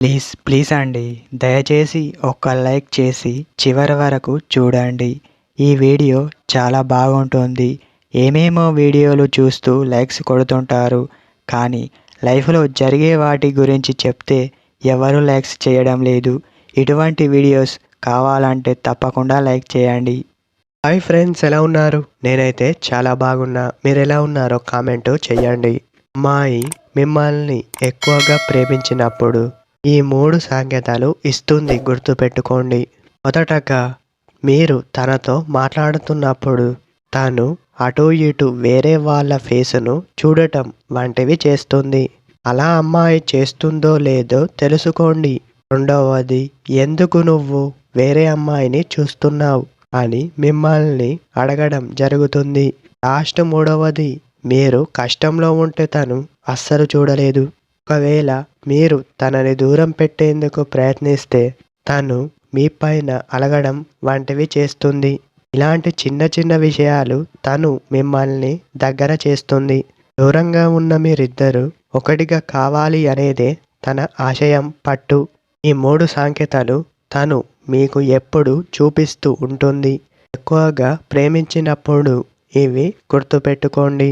Please please అండి, దయచేసి ఒక్క లైక్ చేసి చివరి వరకు చూడండి. ఈ వీడియో చాలా బాగుంటుంది. ఏమేమో వీడియోలు చూస్తూ లైక్స్ కొడుతుంటారు, కానీ లైఫ్లో జరిగే వాటి గురించి చెప్తే ఎవరు లైక్స్ చేయడం లేదు. ఇటువంటి వీడియోస్ కావాలంటే తప్పకుండా లైక్ చేయండి. హాయ్ ఫ్రెండ్స్, ఎలా ఉన్నారు? నేనైతే చాలా బాగున్నా. మీరు ఎలా ఉన్నారో కామెంట్ చేయండి. అమ్మాయి మిమ్మల్ని ఎక్కువగా ప్రేమించినప్పుడు ఈ 3 సంకేతాలు ఇస్తుంది, గుర్తుపెట్టుకోండి. మొదటగా మీరు తనతో మాట్లాడుతున్నప్పుడు తను అటు ఇటు వేరే వాళ్ళ ఫేసును చూడటం వంటివి చేస్తుంది. అలా అమ్మాయి చేస్తుందో లేదో తెలుసుకోండి. రెండవది, ఎందుకు నువ్వు వేరే అమ్మాయిని చూస్తున్నావు అని మిమ్మల్ని అడగడం జరుగుతుంది. లాస్ట్ మూడవది, మీరు కష్టంలో ఉంటే తను అస్సలు చూడలేదు. ఒకవేళ మీరు తనని దూరం పెట్టేందుకు ప్రయత్నిస్తే తను మీ పైన అలగడం వంటివి చేస్తుంది. ఇలాంటి చిన్న చిన్న విషయాలు తను మిమ్మల్ని దగ్గర చేస్తుంది. దూరంగా ఉన్న మీరిద్దరూ ఒకటిగా కావాలి అనేదే తన ఆశయం, పట్టు. ఈ 3 సంకేతాలు తను మీకు ఎప్పుడు చూపిస్తూ ఉంటుంది. ఎక్కువగా ప్రేమించినప్పుడు ఇవి గుర్తుపెట్టుకోండి.